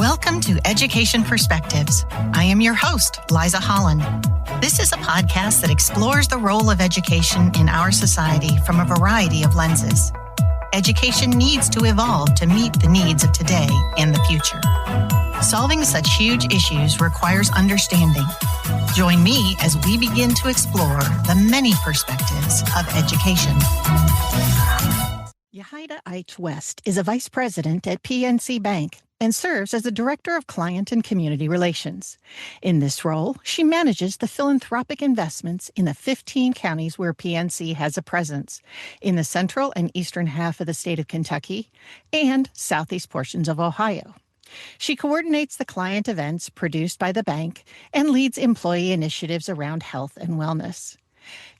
Welcome to Education Perspectives. I am your host, Liza Holland. This is a podcast that explores the role of education in our society from a variety of lenses. Education needs to evolve to meet the needs of today and the future. Solving such huge issues requires understanding. Join me as we begin to explore the many perspectives of education. Yajaira Aich West is a vice president at PNC Bank and serves as the Director of Client and Community Relations. In this role, she manages the philanthropic investments in the 15 counties where PNC has a presence, in the central and eastern half of the state of Kentucky and southeast portions of Ohio. She coordinates the client events produced by the bank and leads employee initiatives around health and wellness.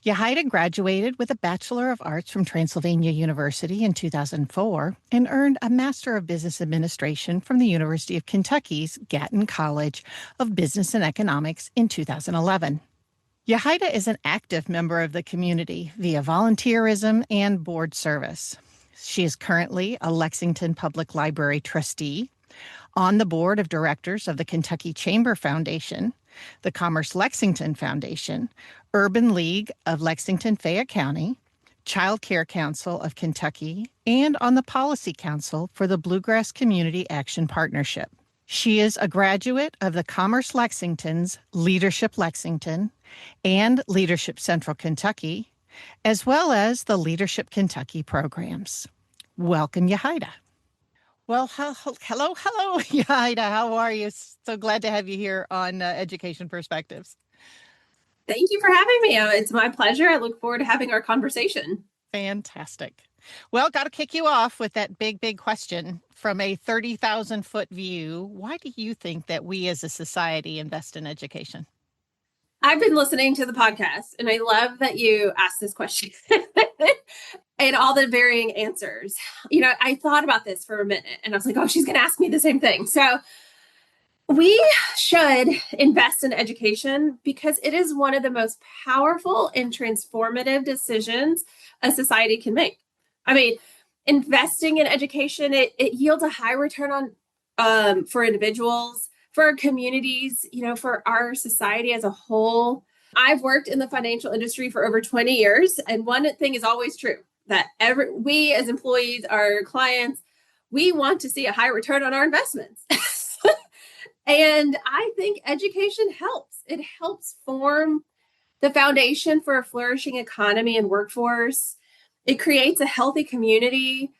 Yajaira graduated with a Bachelor of Arts from Transylvania University in 2004 and earned a Master of Business Administration from the University of Kentucky's Gatton College of Business and Economics in 2011. Yajaira is an active member of the community via volunteerism and board service. She is currently a Lexington Public Library trustee, on the board of directors of the Kentucky Chamber Foundation, the Commerce Lexington Foundation, Urban League of Lexington-Fayette County, Child Care Council of Kentucky, and on the Policy Council for the Bluegrass Community Action Partnership. She is a graduate of the Commerce Lexington's Leadership Lexington and Leadership Central Kentucky, as well as the Leadership Kentucky programs. Welcome, Yajaira. Well, hello, Yajaira. How are you? So glad to have you here on Education Perspectives. Thank you for having me. It's my pleasure. I look forward to having our conversation. Fantastic. Well, got to kick you off with that big question. From a 30,000-foot view, why do you think that we as a society invest in education? I've been listening to the podcast, and I love that you asked this question and all the varying answers. You know, I thought about this for a minute, and I was like, oh, she's going to ask me the same thing. So we should invest in education because it is one of the most powerful and transformative decisions a society can make. I mean, investing in education, it yields a high return on for individuals, for our communities, you know, for our society as a whole. I've worked in the financial industry for over 20 years. And one thing is always true, that we as employees, our clients, we want to see a high return on our investments. And I think education helps. It helps form the foundation for a flourishing economy and workforce. It creates a healthy community.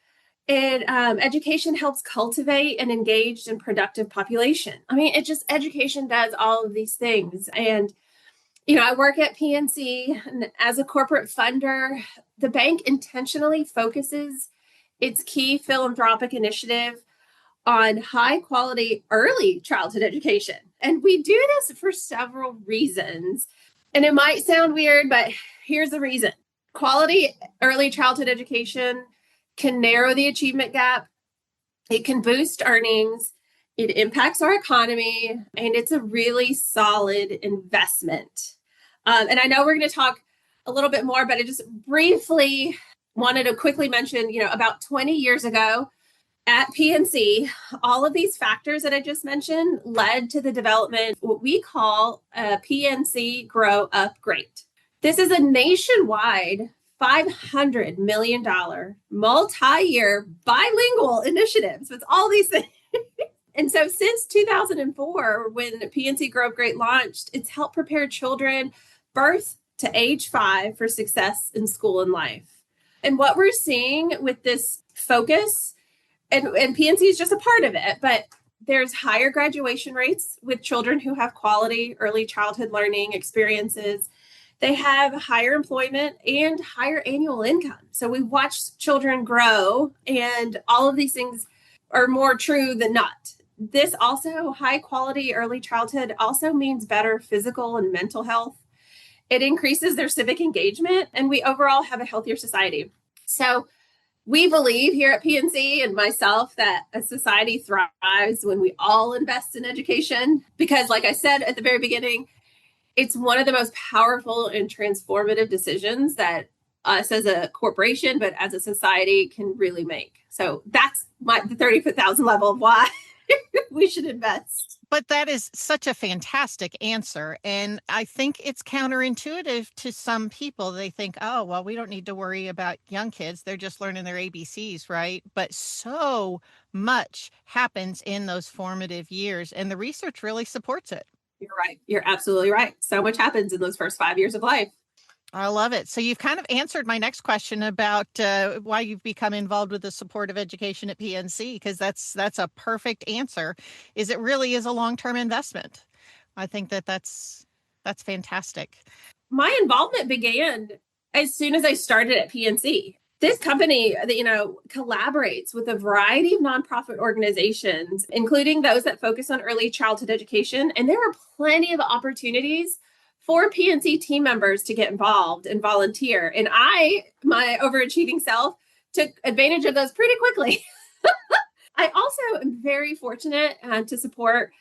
Education helps cultivate an engaged and productive population. I mean, education does all of these things. And, you know, I work at PNC, and as a corporate funder, the bank intentionally focuses its key philanthropic initiative on high quality early childhood education. And we do this for several reasons. And it might sound weird, but here's the reason. Quality early childhood education can narrow the achievement gap. It can boost earnings. It impacts our economy, and it's a really solid investment. And I know we're going to talk a little bit more, but I just briefly wanted to quickly mention, you know, about 20 years ago at PNC, all of these factors that I just mentioned led to the development, what we call a PNC Grow Up Great. This is a nationwide $500 million multi-year bilingual initiatives with all these things. And so since 2004, when PNC Grow Up Great launched, it's helped prepare children birth to age 5 for success in school and life. And what we're seeing with this focus, and PNC is just a part of it, but there's higher graduation rates with children who have quality early childhood learning experiences. They have higher employment and higher annual income. So we watch children grow, and all of these things are more true than not. This also, high quality early childhood also means better physical and mental health. It increases their civic engagement, and we overall have a healthier society. So we believe here at PNC and myself that a society thrives when we all invest in education, because like I said at the very beginning, it's one of the most powerful and transformative decisions that us as a corporation, but as a society can really make. So that's the 30,000 level of why we should invest. But that is such a fantastic answer. And I think it's counterintuitive to some people. They think, oh, well, we don't need to worry about young kids. They're just learning their ABCs, right? But so much happens in those formative years, and the research really supports it. You're right. You're absolutely right. So much happens in those first 5 years of life. I love it. So you've kind of answered my next question about why you've become involved with the supportive education at PNC, because that's a perfect answer. Is it really is a long-term investment? I think that's fantastic. My involvement began as soon as I started at PNC. This company that, collaborates with a variety of nonprofit organizations, including those that focus on early childhood education. And there are plenty of opportunities for PNC team members to get involved and volunteer. And my overachieving self, took advantage of those pretty quickly. I also am very fortunate to support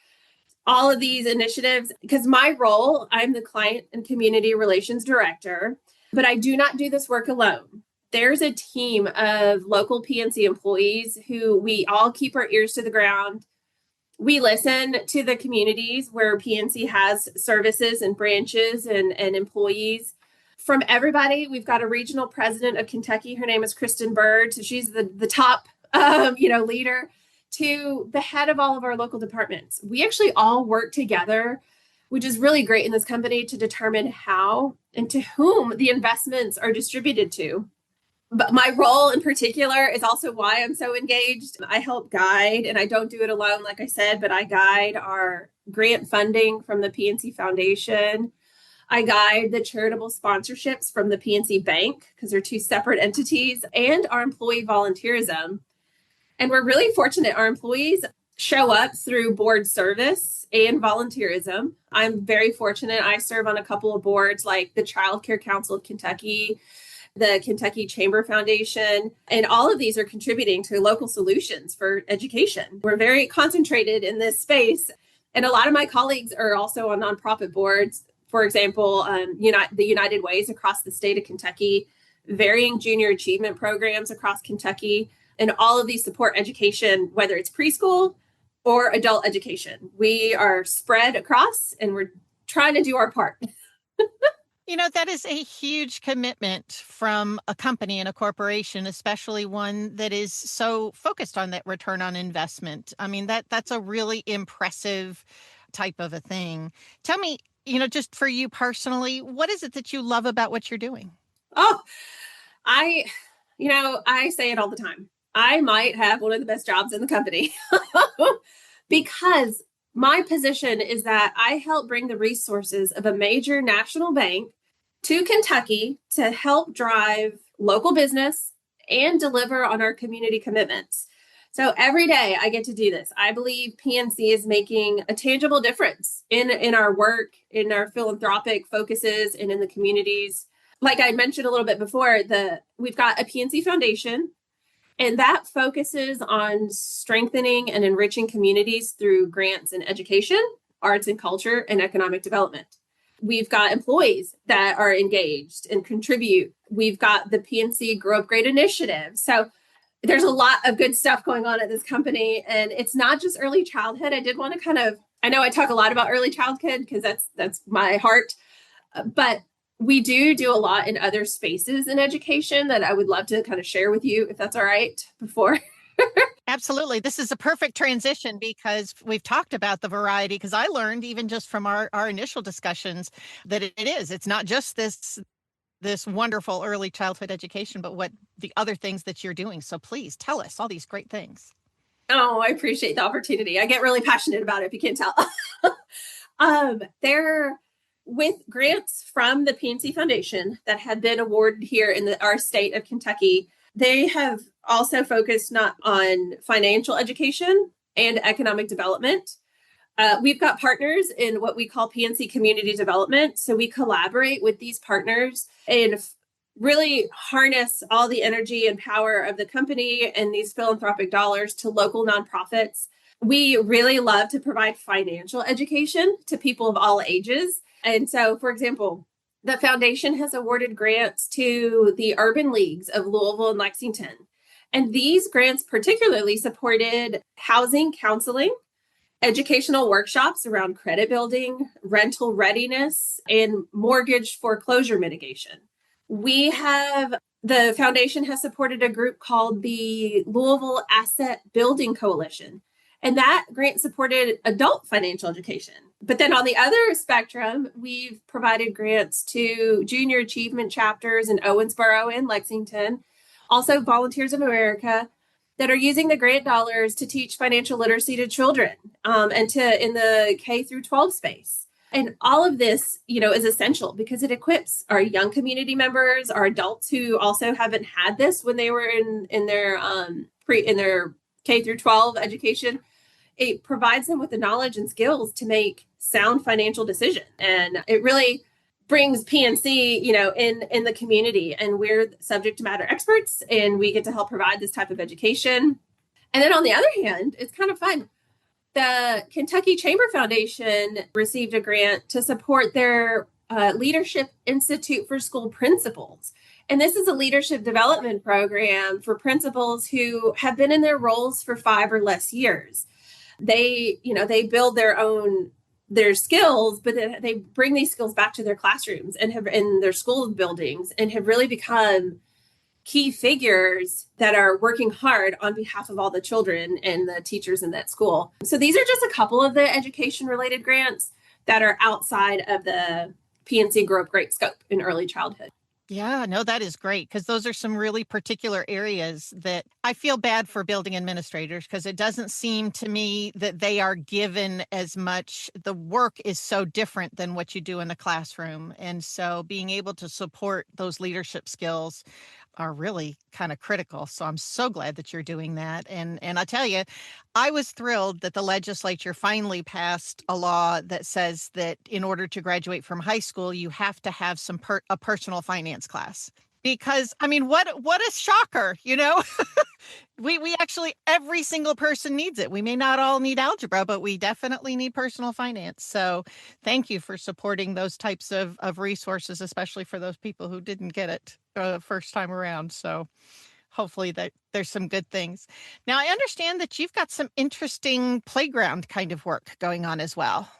all of these initiatives because my role, I'm the client and community relations director, but I do not do this work alone. There's a team of local PNC employees who we all keep our ears to the ground. We listen to the communities where PNC has services and branches and employees. From everybody, we've got a regional president of Kentucky. Her name is Kristen Bird. So she's the top, leader, to the head of all of our local departments. We actually all work together, which is really great in this company, to determine how and to whom the investments are distributed to. But my role in particular is also why I'm so engaged. I help guide, and I don't do it alone, like I said, but I guide our grant funding from the PNC Foundation. I guide the charitable sponsorships from the PNC Bank, because they're two separate entities, and our employee volunteerism. And we're really fortunate. Our employees show up through board service and volunteerism. I'm very fortunate. I serve on a couple of boards like the Child Care Council of Kentucky, the Kentucky Chamber Foundation, and all of these are contributing to local solutions for education. We're very concentrated in this space. And a lot of my colleagues are also on nonprofit boards. For example, the United Ways across the state of Kentucky, varying junior achievement programs across Kentucky, and all of these support education, whether it's preschool or adult education. We are spread across and we're trying to do our part. That is a huge commitment from a company and a corporation, especially one that is so focused on that return on investment. I mean, that's a really impressive type of a thing. Tell me, just for you personally, what is it that you love about what you're doing? Oh, I say it all the time. I might have one of the best jobs in the company because my position is that I help bring the resources of a major national bank to Kentucky to help drive local business and deliver on our community commitments. So every day I get to do this. I believe PNC is making a tangible difference in our work, in our philanthropic focuses, and in the communities. Like I mentioned a little bit before, we've got a PNC Foundation, and that focuses on strengthening and enriching communities through grants in education, arts and culture, and economic development. We've got employees that are engaged and contribute. We've got the PNC Grow Up Great initiative. So there's a lot of good stuff going on at this company. And it's not just early childhood. I did want to I know I talk a lot about early childhood because that's my heart, but we do a lot in other spaces in education that I would love to kind of share with you, if that's all right, before. Absolutely. This is a perfect transition because we've talked about the variety, because I learned even just from our initial discussions that it's not just this wonderful early childhood education, but what the other things that you're doing. So please tell us all these great things. Oh, I appreciate the opportunity. I get really passionate about it, if you can't tell. With grants from the PNC Foundation that have been awarded here in our state of Kentucky, they have also focused not on financial education and economic development. We've got partners in what we call PNC Community Development. So we collaborate with these partners and really harness all the energy and power of the company and these philanthropic dollars to local nonprofits. We really love to provide financial education to people of all ages. And so, for example, the foundation has awarded grants to the urban leagues of Louisville and Lexington. And these grants particularly supported housing counseling educational workshops around credit building, rental readiness, and mortgage foreclosure mitigation. The foundation has supported a group called the Louisville Asset Building Coalition, and that grant supported adult financial education. But then on the other spectrum, we've provided grants to junior achievement chapters in Owensboro and Lexington, also Volunteers of America, that are using the grant dollars to teach financial literacy to children and in the K through 12 space. And all of this, is essential because it equips our young community members, our adults who also haven't had this when they were in their K through 12 education. It provides them with the knowledge and skills to make sound financial decisions. And it really brings PNC, in the community, and we're subject matter experts, and we get to help provide this type of education. And then on the other hand, it's kind of fun. The Kentucky Chamber Foundation received a grant to support their Leadership Institute for School Principals. And this is a leadership development program for principals who have been in their roles for 5 or less years. They build their skills, but then they bring these skills back to their classrooms and have in their school buildings and have really become key figures that are working hard on behalf of all the children and the teachers in that school. So these are just a couple of the education related grants that are outside of the PNC Grow Up Great scope in early childhood. Yeah, no, that is great because those are some really particular areas that I feel bad for building administrators because it doesn't seem to me that they are given as much. The work is so different than what you do in the classroom. And so being able to support those leadership skills are really kind of critical. So I'm so glad that you're doing that. And I tell you, I was thrilled that the legislature finally passed a law that says that in order to graduate from high school, you have to have a personal finance class. Because, I mean, what a shocker, We actually, every single person needs it. We may not all need algebra, but we definitely need personal finance. So thank you for supporting those types of resources, especially for those people who didn't get it first time around. So hopefully that there's some good things. Now, I understand that you've got some interesting playground kind of work going on as well.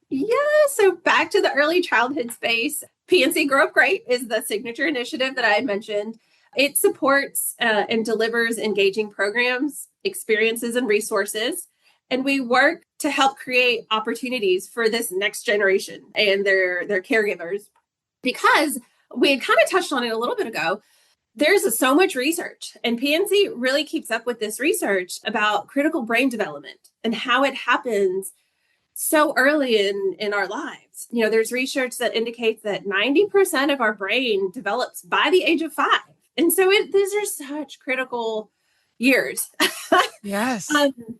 Yeah, so back to the early childhood space, PNC Grow Up Great is the signature initiative that I had mentioned. It supports and delivers engaging programs, experiences, and resources. And we work to help create opportunities for this next generation and their caregivers. Because we had kind of touched on it a little bit ago, there's so much research, and PNC really keeps up with this research about critical brain development and how it happens so early in our lives. There's research that indicates that 90% of our brain develops by the age of 5. And so these are such critical years. Yes.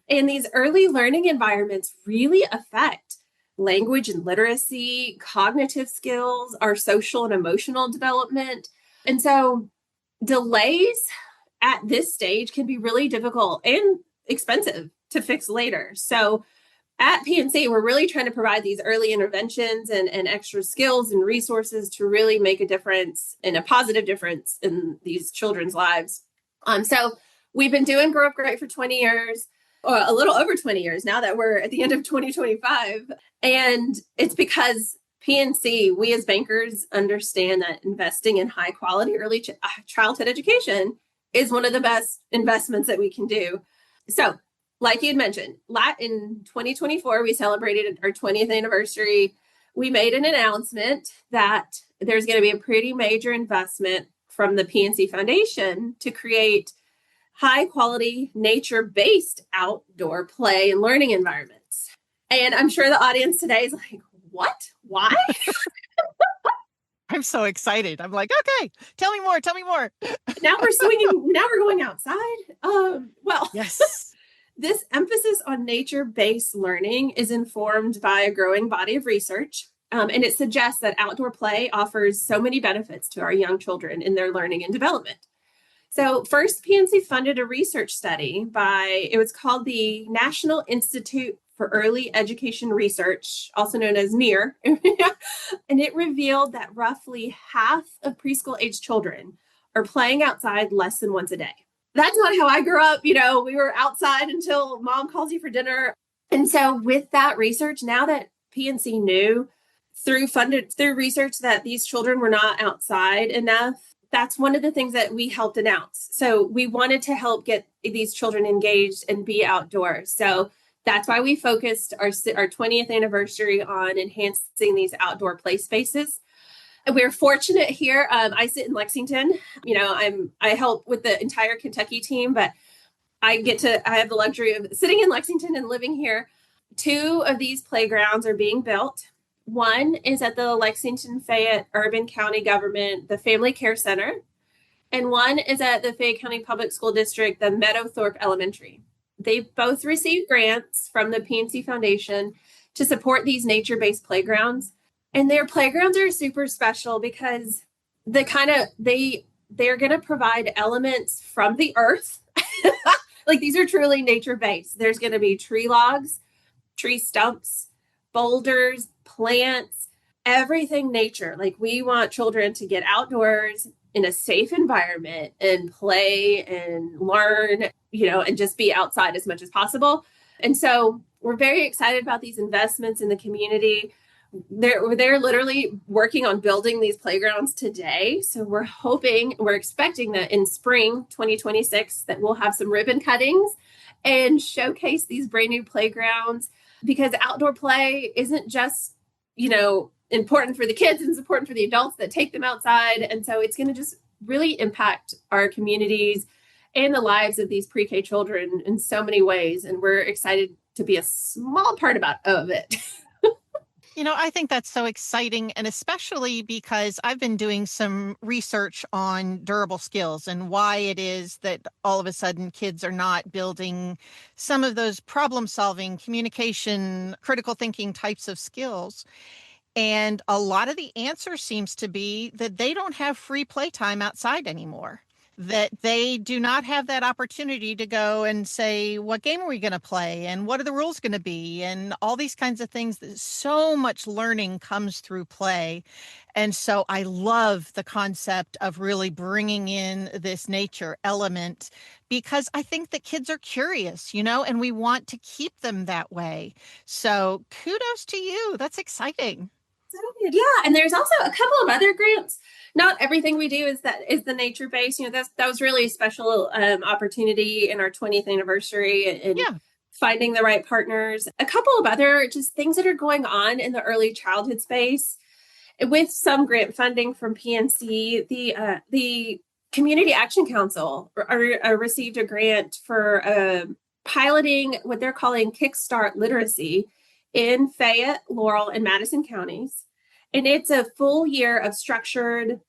And these early learning environments really affect language and literacy, cognitive skills, our social and emotional development. And so delays at this stage can be really difficult and expensive to fix later. So at PNC, we're really trying to provide these early interventions and extra skills and resources to really make a difference and a positive difference in these children's lives. So we've been doing Grow Up Great for 20 years, or a little over 20 years now that we're at the end of 2025. And it's because PNC, we as bankers understand that investing in high quality early childhood education is one of the best investments that we can do. So like you had mentioned, in 2024, we celebrated our 20th anniversary. We made an announcement that there's going to be a pretty major investment from the PNC Foundation to create high quality, nature-based outdoor play and learning environments. And I'm sure the audience today is like, what? Why? I'm so excited. I'm like, okay, tell me more. Now we're swinging. Now we're going outside. Well, yes. This emphasis on nature-based learning is informed by a growing body of research, and it suggests that outdoor play offers so many benefits to our young children in their learning and development. So first, PNC funded a research study it was called the National Institute for Early Education Research, also known as NEAR, and it revealed that roughly half of preschool-age children are playing outside less than once a day. That's not how I grew up. We were outside until mom calls you for dinner. And so with that research, now that PNC knew through research that these children were not outside enough, that's one of the things that we helped announce. So we wanted to help get these children engaged and be outdoors. So that's why we focused our 20th anniversary on enhancing these outdoor play spaces. And we're fortunate here. I sit in Lexington. I help with the entire Kentucky team, but I have the luxury of sitting in Lexington and living here. 2 of these playgrounds are being built. One is at the Lexington Fayette Urban County Government, the Family Care Center, and one is at the Fayette County Public School District, the Meadowthorpe Elementary. They've both received grants from the PNC Foundation to support these nature-based playgrounds. And their playgrounds are super special because they're going to provide elements from the earth. Like, these are truly nature-based. There's going to be tree logs, tree stumps, boulders, plants, everything nature. Like, we want children to get outdoors in a safe environment and play and learn, and just be outside as much as possible. And so we're very excited about these investments in the community. They're literally working on building these playgrounds today. So we're expecting that in spring 2026 that we'll have some ribbon cuttings and showcase these brand new playgrounds, because outdoor play isn't just, important for the kids, it's important for the adults that take them outside. And so it's going to just really impact our communities and the lives of these pre-K children in so many ways. And we're excited to be a small part of it. I think that's so exciting, and especially because I've been doing some research on durable skills and why it is that all of a sudden kids are not building some of those problem-solving, communication, critical thinking types of skills. And a lot of the answer seems to be that they don't have free playtime outside anymore, that they do not have that opportunity to go and say, what game are we going to play? And what are the rules going to be? And all these kinds of things. So much learning comes through play. And so I love the concept of really bringing in this nature element, because I think that kids are curious, and we want to keep them that way. So kudos to you. That's exciting. Yeah, and there's also a couple of other grants. Not everything we do is the nature based. That was really a special opportunity in our 20th anniversary, and finding the right partners. A couple of other just things that are going on in the early childhood space with some grant funding from PNC. The Community Action Council received a grant for piloting what they're calling Kickstart Literacy in Fayette, Laurel, and Madison counties. And it's a full year of structured,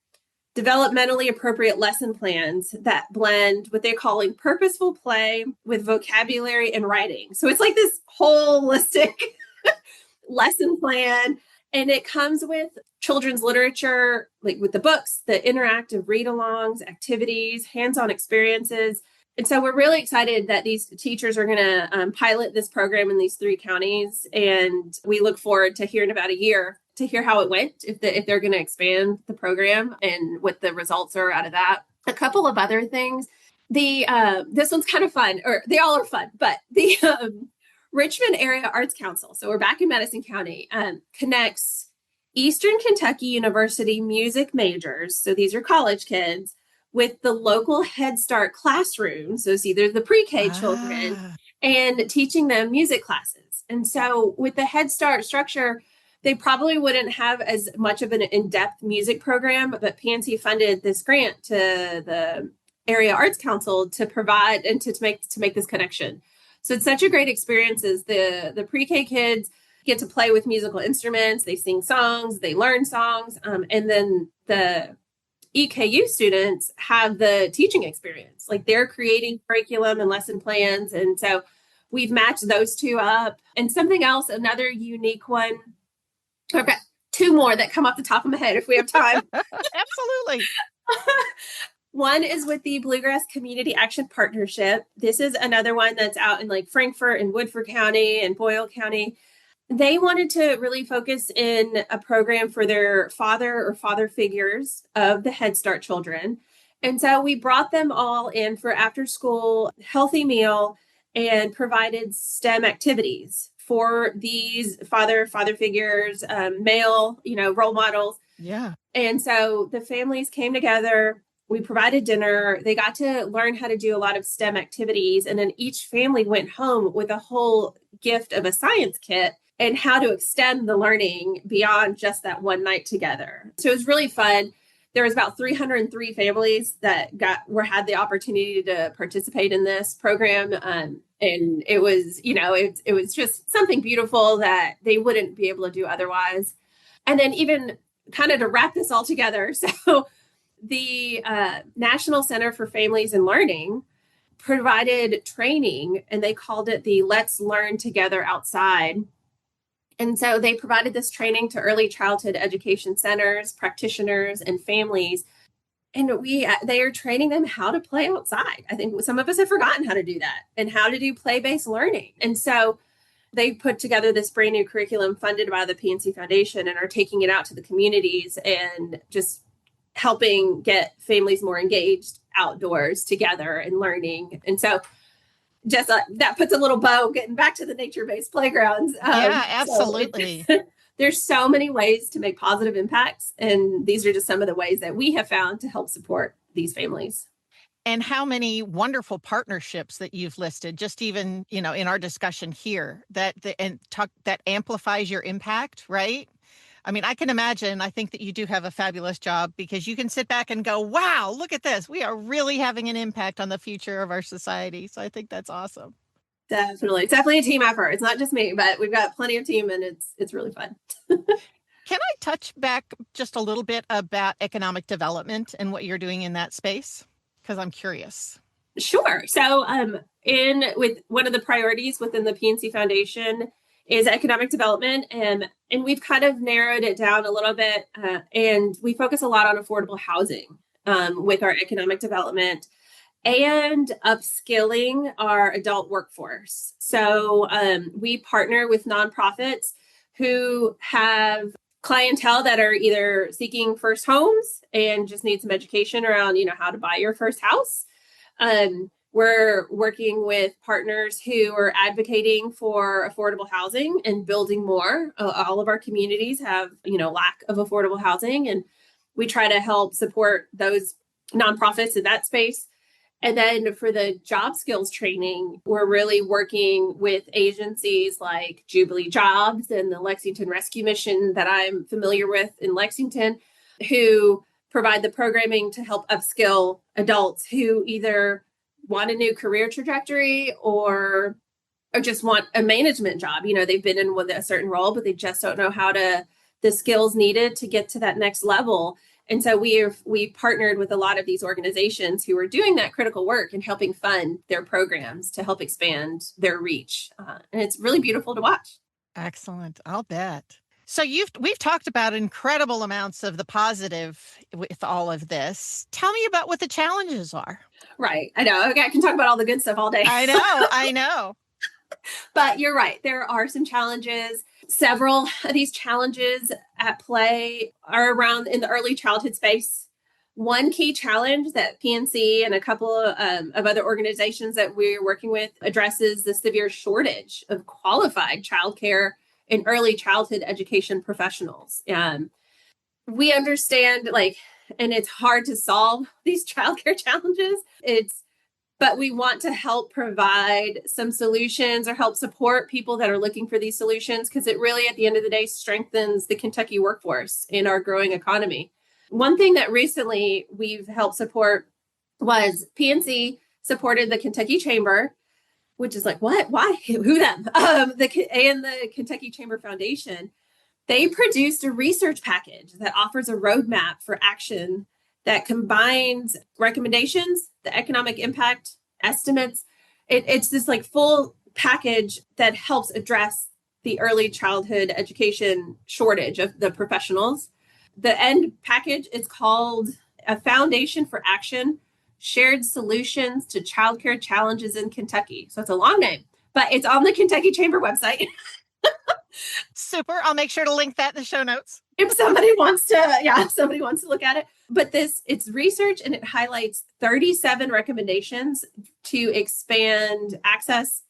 developmentally appropriate lesson plans that blend what they're calling purposeful play with vocabulary and writing. So it's like this holistic lesson plan. And it comes with children's literature, like with the books, the interactive read-alongs, activities, hands-on experiences. And so we're really excited that these teachers are going to pilot this program in these 3 counties. And we look forward to hearing about a year to hear how it went, if they're going to expand the program and what the results are out of that. A couple of other things. This one's kind of fun, or they all are fun, but the Richmond Area Arts Council, so we're back in Madison County, connects Eastern Kentucky University music majors, so these are college kids, with the local Head Start classroom. So it's either the pre-K children and teaching them music classes. And so with the Head Start structure, they probably wouldn't have as much of an in-depth music program, but PNC funded this grant to the Area Arts Council to provide and to make this connection. So it's such a great experience as the pre-K kids get to play with musical instruments, they sing songs, they learn songs, and then the EKU students have the teaching experience. Like, they're creating curriculum and lesson plans. And so we've matched those 2 up. And something else, another unique one. I've got 2 more that come off the top of my head if we have time. Absolutely. One is with the Bluegrass Community Action Partnership. This is another one that's out in like Frankfort and Woodford County and Boyle County. They wanted to really focus in a program for their father figures of the Head Start children. And so we brought them all in for after school healthy meal and provided STEM activities for these father figures, male, role models. Yeah. And so the families came together. We provided dinner. They got to learn how to do a lot of STEM activities. And then each family went home with a whole gift of a science kit and how to extend the learning beyond just that one night together. So it was really fun. There was about 303 families that had the opportunity to participate in this program. And it was, it was just something beautiful that they wouldn't be able to do otherwise. And then even kind of to wrap this all together. So the National Center for Families and Learning provided training, and they called it the Let's Learn Together Outside. And so they provided this training to early childhood education centers, practitioners, and families. And they are training them how to play outside. I think some of us have forgotten how to do that and how to do play-based learning. And so they put together this brand new curriculum funded by the PNC Foundation and are taking it out to the communities and just helping get families more engaged outdoors together and learning. And so just that puts a little bow getting back to the nature-based playgrounds. Yeah, absolutely. So there's so many ways to make positive impacts. And these are just some of the ways that we have found to help support these families. And how many wonderful partnerships that you've listed, just even, in our discussion here, that amplifies your impact, right? I mean, I can imagine, I think that you do have a fabulous job because you can sit back and go, wow, look at this. We are really having an impact on the future of our society. So I think that's awesome. Definitely. It's definitely a team effort. It's not just me, but we've got plenty of team and it's really fun. Can I touch back just a little bit about economic development and what you're doing in that space? Because I'm curious. Sure. So with one of the priorities within the PNC Foundation is economic development. And we've kind of narrowed it down a little bit. And we focus a lot on affordable housing with our economic development and upskilling our adult workforce. So we partner with nonprofits who have clientele that are either seeking first homes and just need some education around, how to buy your first house. We're working with partners who are advocating for affordable housing and building more. All of our communities have, lack of affordable housing, and we try to help support those nonprofits in that space. And then for the job skills training, we're really working with agencies like Jubilee Jobs and the Lexington Rescue Mission that I'm familiar with in Lexington, who provide the programming to help upskill adults who either want a new career trajectory or just want a management job. They've been in with a certain role, but they just don't know the skills needed to get to that next level. And so we partnered with a lot of these organizations who are doing that critical work and helping fund their programs to help expand their reach. And it's really beautiful to watch. Excellent. I'll bet. So we've talked about incredible amounts of the positive with all of this. Tell me about what the challenges are. Right. I know. Okay, I can talk about all the good stuff all day. I know. But you're right. There are some challenges. Several of these challenges at play are around in the early childhood space. One key challenge that PNC and a couple of other organizations that we're working with addresses the severe shortage of qualified childcare and early childhood education professionals. We understand, and it's hard to solve these childcare challenges. But we want to help provide some solutions or help support people that are looking for these solutions, because it really, at the end of the day, strengthens the Kentucky workforce in our growing economy. One thing that recently we've helped support was PNC supported the Kentucky Chamber, which is like, what? Why? Who them? And the Kentucky Chamber Foundation. They produced a research package that offers a roadmap for action that combines recommendations, the economic impact estimates. It's this full package that helps address the early childhood education shortage of the professionals. The end package is called A Foundation for Action, Shared Solutions to Childcare Challenges in Kentucky. So it's a long name, but it's on the Kentucky Chamber website. Super. I'll make sure to link that in the show notes. If somebody wants to look at it. But it's research, and it highlights 37 recommendations to expand access,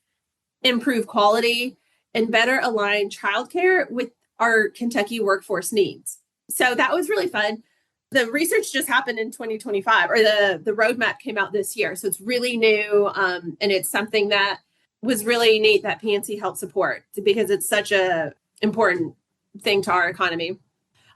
improve quality, and better align childcare with our Kentucky workforce needs. So that was really fun. The research just happened in 2025, or the roadmap came out this year. So it's really new. And it's something that was really neat that PNC helped support because it's such a important thing to our economy.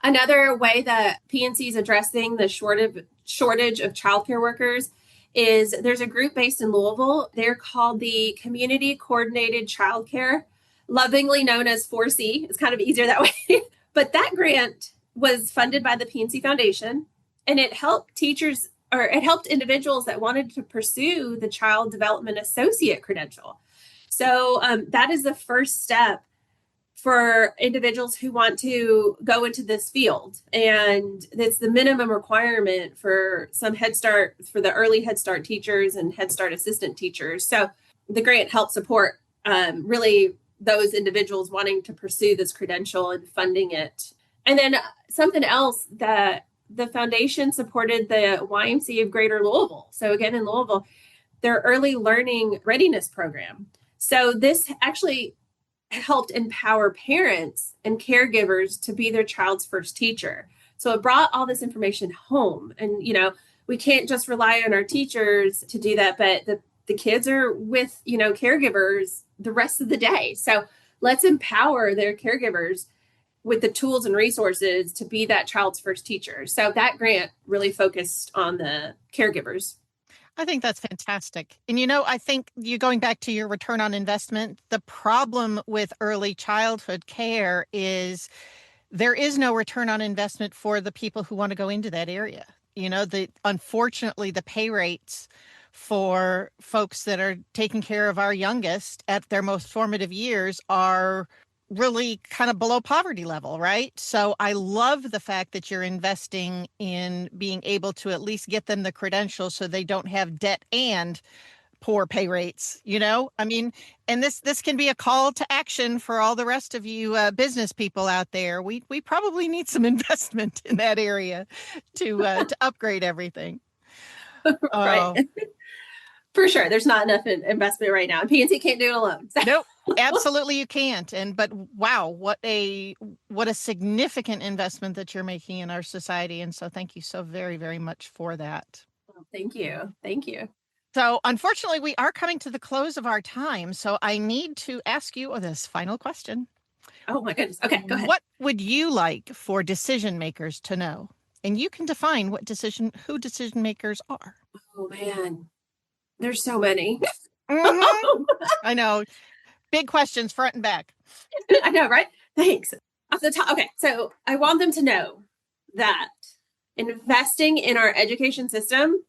Another way that PNC is addressing the shortage of childcare workers is there's a group based in Louisville. They're called the Community Coordinated Childcare, lovingly known as 4C. It's kind of easier that way. But that grant was funded by the PNC Foundation, and it helped individuals that wanted to pursue the Child Development Associate credential. So that is the first step for individuals who want to go into this field. And it's the minimum requirement for some Head Start, for the early Head Start teachers and Head Start assistant teachers. So the grant helped support really those individuals wanting to pursue this credential and funding it. And then something else that the foundation supported the YMCA of Greater Louisville. So again, in Louisville, their early learning readiness program. So this actually helped empower parents and caregivers to be their child's first teacher. So it brought all this information home. And, we can't just rely on our teachers to do that, but the kids are with, caregivers the rest of the day. So let's empower their caregivers with the tools and resources to be that child's first teacher. So that grant really focused on the caregivers. I think that's fantastic. And, I think you going back to your return on investment, the problem with early childhood care is there is no return on investment for the people who want to go into that area. Unfortunately, the pay rates for folks that are taking care of our youngest at their most formative years are really kind of below poverty level, right? So I love the fact that you're investing in being able to at least get them the credentials so they don't have debt and poor pay rates, and this can be a call to action for all the rest of you business people out there. We probably need some investment in that area to upgrade everything. Right. For sure. There's not enough investment right now. PNC can't do it alone. Nope, absolutely you can't. But wow, what a significant investment that you're making in our society. And so thank you so very, very much for that. Well, thank you. Thank you. So unfortunately, we are coming to the close of our time. So I need to ask you this final question. Oh my goodness. Okay, go ahead. What would you like for decision makers to know? And you can define who decision makers are. Oh man. There's so many. Mm-hmm. I know. Big questions front and back. I know, right? Thanks. Off the top. Okay. So I want them to know that investing in our education system,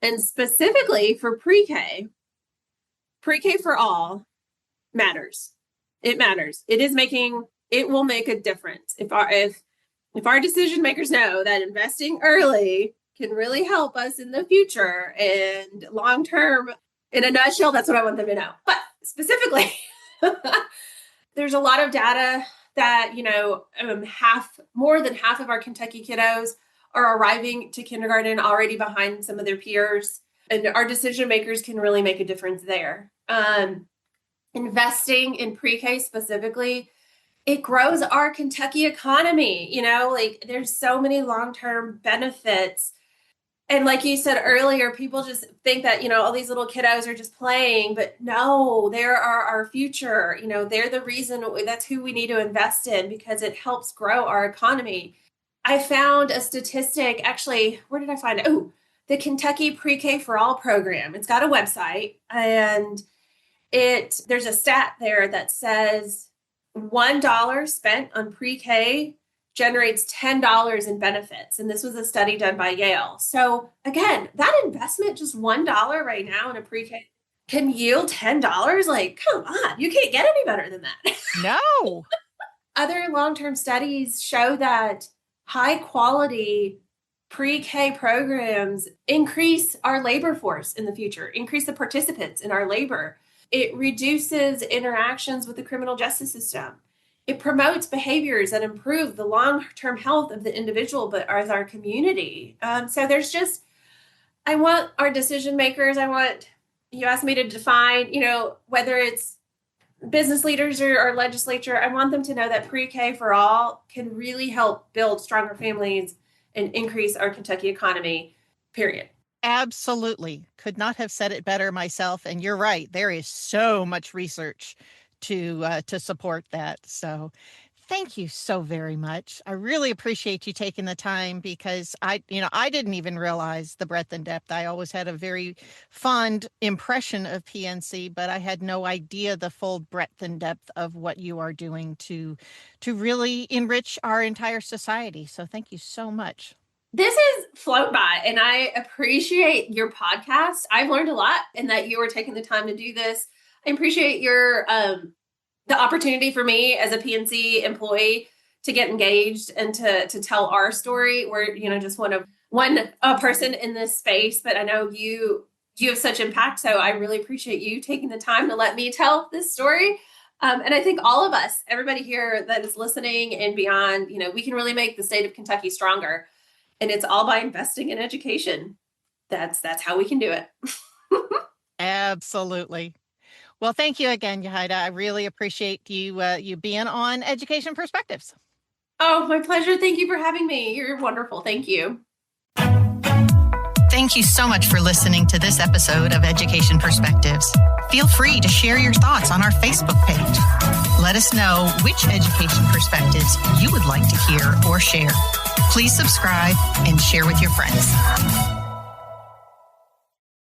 and specifically for pre-K for all, matters. It matters. It will make a difference. If our decision makers know that investing early can really help us in the future and long term, in a nutshell, that's what I want them to know. But specifically, there's a lot of data that, more than half of our Kentucky kiddos are arriving to kindergarten already behind some of their peers, and our decision makers can really make a difference there. Investing in pre-K specifically, it grows our Kentucky economy. There's so many long-term benefits. And like you said earlier, people just think that, all these little kiddos are just playing, but no, they are our future. They're the reason, that's who we need to invest in because it helps grow our economy. I found a statistic, actually, where did I find it? Oh, the Kentucky Pre-K for All program. It's got a website, and there's a stat there that says $1 spent on pre-K generates $10 in benefits. And this was a study done by Yale. So again, that investment, just $1 right now in a pre-K, can yield $10. Like, come on, you can't get any better than that. No. Other long-term studies show that high quality pre-K programs increase our labor force in the future, increase the participants in our labor. It reduces interactions with the criminal justice system. it promotes behaviors that improve the long-term health of the individual, but as our community. So I want our decision makers, you asked me to define, whether it's business leaders or legislature, I want them to know that pre-K for all can really help build stronger families and increase our Kentucky economy, period. Absolutely. Could not have said it better myself. And you're right. There is so much research to support that. So thank you so very much. I really appreciate you taking the time because I didn't even realize the breadth and depth. I always had a very fond impression of PNC, but I had no idea the full breadth and depth of what you are doing to really enrich our entire society. So thank you so much. This has flown by, and I appreciate your podcast. I've learned a lot, and that you are taking the time to do this. I appreciate your the opportunity for me as a PNC employee to get engaged and to tell our story. We're just one person in this space, but I know you have such impact. So I really appreciate you taking the time to let me tell this story. And I think all of us, everybody here that is listening and beyond, we can really make the state of Kentucky stronger. And it's all by investing in education. That's how we can do it. Absolutely. Well, thank you again, Yajaira. I really appreciate you being on Education Perspectives. Oh, my pleasure. Thank you for having me. You're wonderful. Thank you. Thank you so much for listening to this episode of Education Perspectives. Feel free to share your thoughts on our Facebook page. Let us know which education perspectives you would like to hear or share. Please subscribe and share with your friends.